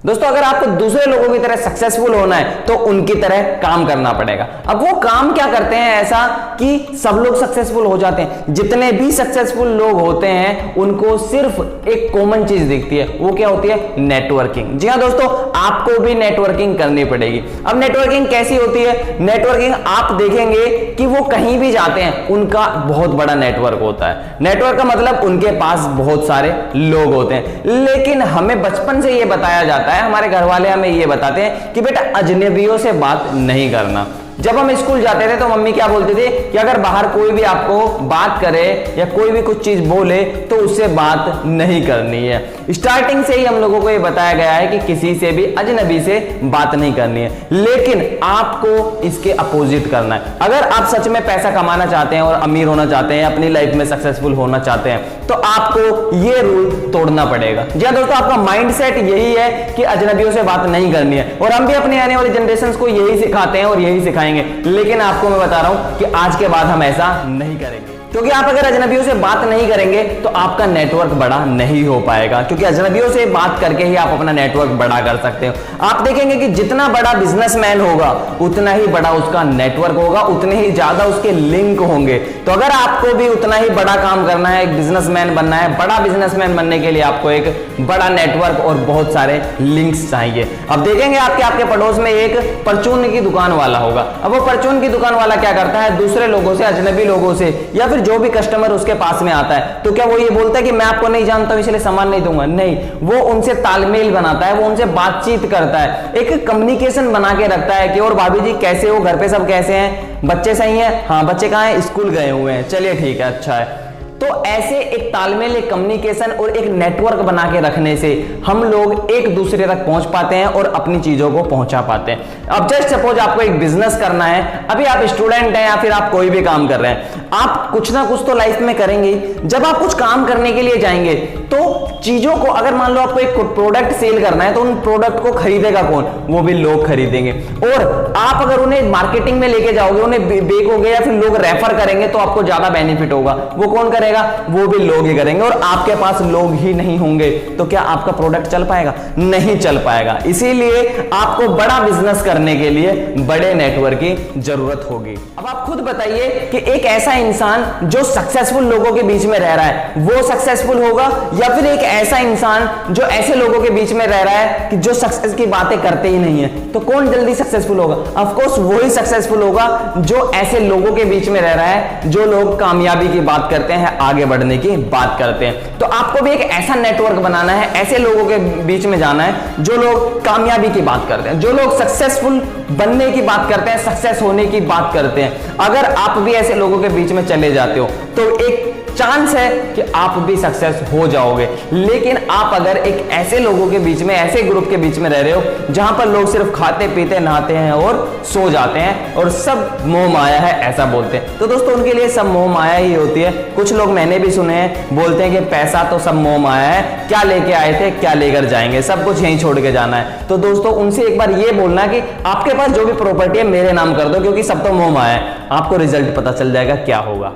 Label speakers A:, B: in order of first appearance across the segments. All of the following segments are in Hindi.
A: दोस्तों अगर आपको दूसरे लोगों की तरह सक्सेसफुल होना है तो उनकी तरह काम करना पड़ेगा। अब वो काम क्या करते हैं ऐसा कि सब लोग सक्सेसफुल हो जाते हैं? जितने भी सक्सेसफुल लोग होते हैं उनको सिर्फ एक कॉमन चीज दिखती है, वो क्या होती है? नेटवर्किंग। जी हाँ दोस्तों, आपको भी नेटवर्किंग करनी पड़ेगी। अब नेटवर्किंग कैसी होती है? नेटवर्किंग आप देखेंगे कि वो कहीं भी जाते हैं उनका बहुत बड़ा नेटवर्क होता है। नेटवर्क का मतलब उनके पास बहुत सारे लोग होते हैं, लेकिन हमें बचपन से ये बताया जाता है, हमारे घर वाले हमें ये बताते हैं कि बेटा अजनबियों से बात नहीं करना। जब हम स्कूल जाते थे तो मम्मी क्या बोलती थी कि अगर बाहर कोई भी आपको बात करे या कोई भी कुछ चीज बोले तो उससे बात नहीं करनी है। स्टार्टिंग से ही हम लोगों को ये बताया गया है कि किसी से भी अजनबी से बात नहीं करनी है, लेकिन आपको इसके अपोजिट करना है। अगर आप सच में पैसा कमाना चाहते हैं और अमीर होना चाहते हैं, अपनी लाइफ में सक्सेसफुल होना चाहते हैं, तो आपको ये रूल तोड़ना पड़ेगा। जी हाँ दोस्तों, आपका माइंडसेट यही है कि अजनबियों से बात नहीं करनी है, और हम भी अपनी आने वाली जनरेशन को यही सिखाते हैं और यही सिखाएंगे। लेकिन आपको मैं बता रहा हूं कि आज के बाद हम ऐसा नहीं करेंगे, क्योंकि आप अगर अजनबियों से बात नहीं करेंगे तो आपका नेटवर्क बड़ा नहीं हो पाएगा, क्योंकि अजनबियों से बात करके ही आप अपना नेटवर्क बड़ा कर सकते हो। आप देखेंगे कि जितना बड़ा बिजनेसमैन होगा उतना ही बड़ा उसका नेटवर्क होगा, उतने ही ज्यादा उसके लिंक होंगे। तो अगर आपको भी उतना ही बड़ा काम करना है, एक बिजनेसमैन बनना है, बड़ा बिजनेसमैन बनने के लिए आपको एक बड़ा नेटवर्क और बहुत सारे लिंक्स चाहिए। अब देखेंगे आपके पड़ोस में एक परचून की दुकान वाला होगा। अब वो परचून की दुकान वाला क्या करता है? दूसरे लोगों से, अजनबी लोगों से, या फिर जो भी कस्टमर उसके पास में आता है, तो क्या वो ये बोलता है कि मैं आपको नहीं जानता हूं इसलिए सामान नहीं दूंगा? नहीं, वो उनसे तालमेल बनाता है, वो उनसे बातचीत करता है, एक कम्युनिकेशन बना के रखता है कि और भाभी जी कैसे हो, घर पे सब कैसे हैं, बच्चे सही हैं? हाँ, बच्चे कहाँ हैं? स्कूल गए हुए हैं, चलिए ठीक है, अच्छा है। तो ऐसे एक तालमेल, एक कम्युनिकेशन और एक नेटवर्क बना के रखने से हम लोग एक दूसरे तक पहुंच पाते हैं और अपनी चीजों को पहुंचा पाते हैं। अब जस्ट सपोज आपको एक बिजनेस करना है, अभी आप स्टूडेंट हैं या फिर आप कोई भी काम कर रहे हैं, आप कुछ ना कुछ तो लाइफ में करेंगे। जब आप कुछ काम करने के लिए जाएंगे तो चीजों को, अगर मान लो आपको एक प्रोडक्ट सेल करना है तो उन प्रोडक्ट को खरीदेगा कौन? वो भी लोग खरीदेंगे। और आप अगर उन्हें मार्केटिंग में लेके जाओगे, उन्हें बेचोगे या फिर लोग रेफर करेंगे तो आपको ज्यादा बेनिफिट होगा। वो कौन करेगा? वो भी लोग ही करेंगे। और आपके पास लोग ही नहीं होंगे तो क्या आपका प्रोडक्ट चल पाएगा? नहीं चल पाएगा। इसीलिए आपको बड़ा बिजनेस करने के लिए बड़े नेटवर्क की जरूरत होगी। अब आप खुद बताइए कि एक ऐसा इंसान जो सक्सेसफुल लोगों के बीच में रह रहा है वो सक्सेसफुल होगा, या फिर एक ऐसा इंसान जो ऐसे लोगों के बीच में रह रहा है कि जो सक्सेस की बातें करते ही नहीं है? तो कौन जल्दी सक्सेसफुल होगा? ऑफ कोर्स वही सक्सेसफुल होगा जो ऐसे लोगों के बीच में रह रहा है, जो लोग कामयाबी की बात करते हैं, आगे बढ़ने की बात करते हैं। तो आपको भी एक ऐसा नेटवर्क बनाना है, ऐसे लोगों के बीच में जाना है जो लोग कामयाबी की बात करते हैं, जो लोग सक्सेसफुल बनने की बात करते हैं, सक्सेस होने की बात करते हैं। अगर आप भी ऐसे लोगों के बीच में चले जाते हो तो एक चांस है कि आप भी सक्सेस हो जाओगे। लेकिन आप अगर एक ऐसे लोगों के बीच में, ऐसे ग्रुप के बीच में रह रहे हो जहां पर लोग सिर्फ खाते पीते नहाते हैं और सो जाते हैं और सब मोह माया है ऐसा बोलते हैं, तो दोस्तों उनके लिए सब मोह माया ही होती है। कुछ लोग मैंने भी सुने हैं, बोलते हैं कि पैसा तो सब मोह माया है, क्या लेके आए थे क्या लेकर जाएंगे, सब कुछ यहीं छोड़ के जाना है। तो दोस्तों उनसे एक बार ये बोलना कि आपके पास जो भी प्रॉपर्टी है मेरे नाम कर दो, क्योंकि सब तो मोह माया है। आपको रिजल्ट पता चल जाएगा क्या होगा।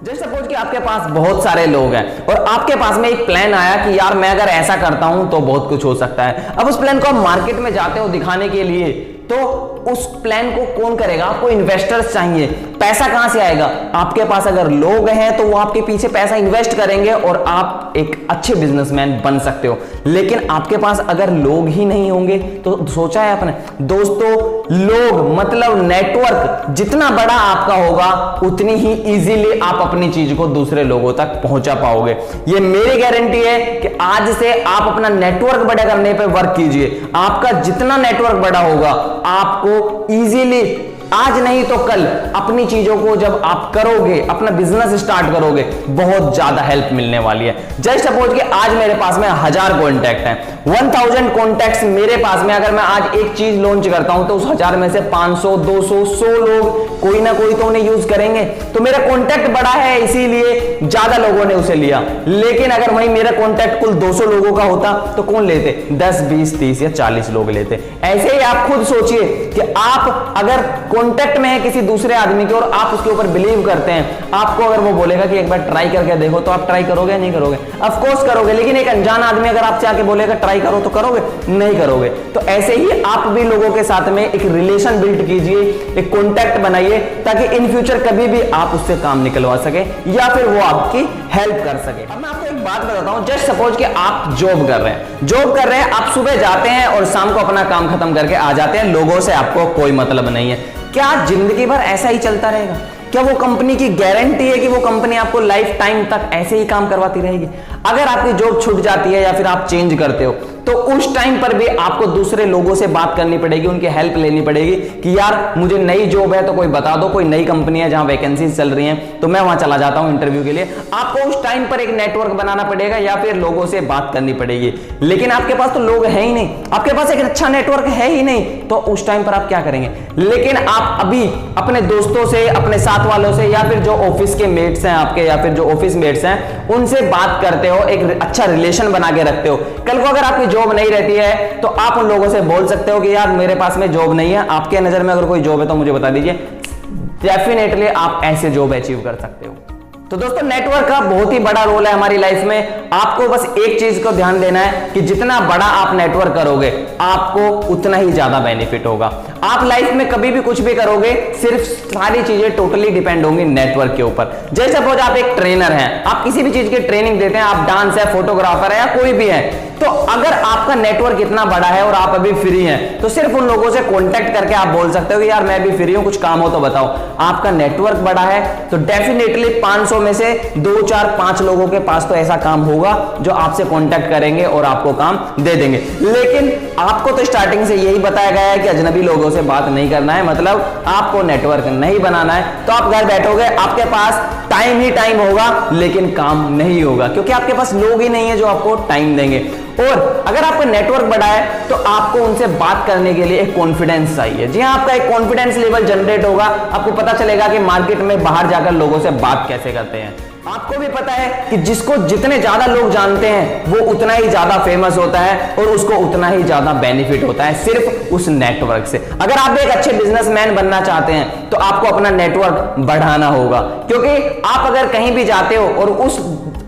A: जैसे सपोज कि आपके पास बहुत सारे लोग हैं और आपके पास में एक प्लान आया कि यार मैं अगर ऐसा करता हूं तो बहुत कुछ हो सकता है। अब उस प्लान को आप मार्केट में जाते हो दिखाने के लिए, तो उस प्लान को कौन करेगा? आपको इन्वेस्टर्स चाहिए। पैसा कहां से आएगा? आपके पास अगर लोग हैं तो वो आपके पीछे पैसा इन्वेस्ट करेंगे और आप एक अच्छे बिजनेसमैन बन सकते हो। लेकिन आपके पास अगर लोग ही नहीं होंगे तो सोचा है आपने? दोस्तों लोग मतलब नेटवर्क जितना बड़ा आपका होगा उतनी ही इजीली आप अपनी चीज को दूसरे लोगों तक पहुंचा पाओगे। ये मेरी गारंटी है कि आज से आप अपना नेटवर्क बड़ा करने पे वर्क कीजिए। आपका जितना नेटवर्क बड़ा होगा आपको इजीली आज नहीं तो कल अपनी चीजों को जब आप करोगे, अपना बिजनेस स्टार्ट करोगे, बहुत ज्यादा हेल्प मिलने वाली है। जस्ट सपोज कि आज मेरे पास में 1000 कॉन्टैक्ट हैं, 1000 कॉन्टैक्ट्स मेरे पास में, अगर मैं आज एक चीज लॉन्च करता हूं तो उस 1000 में से 500 200 100 लोग कोई ना कोई तो उन्हें यूज करेंगे। तो मेरा कॉन्टैक्ट बड़ा है इसीलिए ज्यादा लोगों ने उसे लिया। लेकिन अगर वही मेरा कॉन्टैक्ट कुल 200 लोगों का होता तो कौन लेते? 10 20 30 या 40 लोग लेते। ऐसे ही आप खुद सोचिए कि आप अगर कांटेक्ट में है किसी दूसरे आदमी के और आप उसके ऊपर बिलीव करते हैं, आपको अगर वो बोलेगा कि एक बार ट्राई करके देखो, तो आप ट्राई करोगे नहीं करोगे? ऑफ कोर्स करोगे। लेकिन एक अनजान आदमी अगर आपसे आके बोलेगा ट्राई करो, तो करोगे? नहीं करोगे। तो ऐसे ही आप भी लोगों के साथ में एक रिलेशन बिल्ड कीजिए, एक कांटेक्ट बनाइए, ताकि इन फ्यूचर कभी भी आप उससे काम निकलवा सके या फिर वो आपकी हेल्प कर सके। अब मैं आपको एक बात बताता हूं, जस्ट सपोज कि आप जॉब कर रहे हैं, आप सुबह जाते हैं और शाम को अपना काम खत्म करके आ जाते हैं, लोगों से आपको कोई मतलब नहीं है। क्या जिंदगी भर ऐसा ही चलता रहेगा? क्या वो कंपनी की गारंटी है कि वो कंपनी आपको लाइफ टाइम तक ऐसे ही काम करवाती रहेगी? अगर आपकी जॉब छूट जाती है या फिर आप चेंज करते हो, तो उस टाइम पर भी आपको दूसरे लोगों से बात करनी पड़ेगी, उनकी हेल्प लेनी पड़ेगी कि यार मुझे नई जॉब है तो कोई बता दो, कोई नई कंपनी है जहां वैकेंसी चल रही हैं तो मैं वहां चला जाता हूं इंटरव्यू के लिए। आपको उस टाइम पर एक नेटवर्क बनाना पड़ेगा या फिर लोगों से बात करनी पड़ेगी। लेकिन आपके पास तो लोग हैं ही नहीं, आपके पास एक अच्छा नेटवर्क है ही नहीं, तो उस टाइम पर आप क्या करेंगे? लेकिन आप अभी अपने दोस्तों से, अपने साथ वालों से, या फिर जो ऑफिस के मेट्स हैं आपके, या फिर जो ऑफिस मेट्स हैं, उनसे बात करते हो, एक अच्छा रिलेशन बना के रखते हो। कल को अगर आपकी जॉब नहीं रहती है तो आप उन लोगों से बोल सकते हो कि यार मेरे पास में जॉब नहीं है, आपके नजर में अगर कोई जॉब है तो मुझे बता दीजिए। डेफिनेटली आप ऐसे जॉब अचीव कर सकते हो। तो दोस्तों, नेटवर्क का बहुत ही बड़ा रोल है हमारी लाइफ में। आपको बस एक चीज को ध्यान देना है कि जितना बड़ा आप नेटवर्क करोगे, आपको उतना ही ज्यादा बेनिफिट होगा। आप लाइफ में कभी भी कुछ भी करोगे, सिर्फ सारी चीजें टोटली डिपेंड होंगी नेटवर्क के ऊपर। जैसे सपोज आप एक ट्रेनर हैं, आप किसी भी चीज की ट्रेनिंग देते हैं, आप डांस है, फोटोग्राफर है या कोई भी है, तो अगर आपका नेटवर्क इतना बड़ा है और आप अभी फ्री हैं, तो सिर्फ उन लोगों से कांटेक्ट करके आप बोल सकते हो कि यार मैं भी फ्री हूं, कुछ काम हो तो बताओ। आपका नेटवर्क बड़ा है तो डेफिनेटली 500 में से 2, 4, 5 लोगों के पास तो ऐसा काम होगा जो आपसे कांटेक्ट करेंगे और आपको काम दे देंगे। लेकिन आपको तो स्टार्टिंग से यही बताया गया है कि अजनबी लोगों से बात नहीं करना है, मतलब आपको नेटवर्क नहीं बनाना है। तो आप घर बैठोगे, आपके पास टाइम ही टाइम होगा लेकिन काम नहीं होगा, क्योंकि आपके पास लोग ही नहीं है जो आपको टाइम देंगे। और अगर आपका नेटवर्क बड़ा है तो आपको उनसे बात करने के लिए एक कॉन्फिडेंस चाहिए। जी हाँ, आपका एक कॉन्फिडेंस लेवल जनरेट होगा, आपको पता चलेगा कि मार्केट में बाहर जाकर लोगों से बात कैसे करते हैं। आपको भी पता है कि जिसको जितने ज्यादा लोग जानते हैं वो उतना ही ज्यादा फेमस होता है और उसको उतना ही ज्यादा बेनिफिट होता है सिर्फ उस नेटवर्क से। अगर आप एक अच्छे बिजनेसमैन बनना चाहते हैं तो आपको अपना नेटवर्क बढ़ाना होगा, क्योंकि आप अगर कहीं भी जाते हो और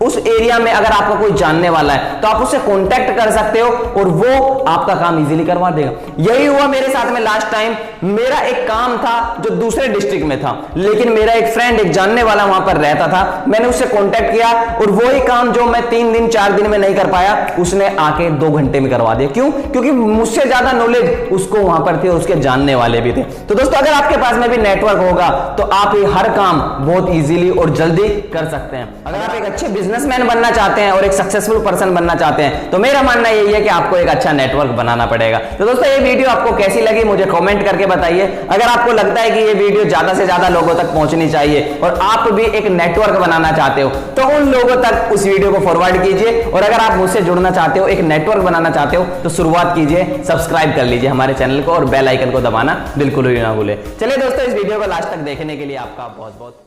A: उस एरिया में अगर आपका कोई जानने वाला है तो आप उससे कांटेक्ट कर सकते हो और वो आपका काम इजीली करवा देगा। यही हुआ मेरे साथ में लास्ट टाइम। मेरा एक काम था जो दूसरे डिस्ट्रिक्ट में था, लेकिन मेरा एक फ्रेंड, एक जानने वाला वहां पर रहता था, मैंने उससे कांटेक्ट किया और वही काम जो मैं 3 दिन 4 दिन में नहीं कर पाया, उसने आके 2 घंटे में करवा दिया। क्यों? क्योंकि मुझसे ज्यादा नॉलेज उसको वहां पर थी और उसके जानने वाले भी थे। तो दोस्तों, अगर आपके पास में भी नेटवर्क होगा तो आप ये हर काम बहुत इजीली और जल्दी कर सकते हैं। अगर आप एक अच्छे बिजनेसमैन बनना चाहते हैं और एक सक्सेसफुल पर्सन बनना चाहते हैं तो मेरा मानना यही है कि आपको एक अच्छा नेटवर्क बनाना पड़ेगा। तो दोस्तों, ये वीडियो आपको कैसी लगी मुझे कमेंट करके बताइए। अगर आपको लगता है कि ये वीडियो ज्यादा से ज्यादा लोगों तक पहुंचनी चाहिए और आप भी एक नेटवर्क बनाना चाहते हो तो उन लोगों तक उस वीडियो को फॉरवर्ड कीजिए। और अगर आप मुझसे जुड़ना चाहते हो, एक नेटवर्क बनाना चाहते हो, तो शुरुआत कीजिए, सब्सक्राइब कर लीजिए हमारे चैनल को और बेल आइकन को दबाना बिल्कुल भी ना भूले। चलिए दोस्तों, इस वीडियो को लास्ट तक देखने के लिए आपका बहुत बहुत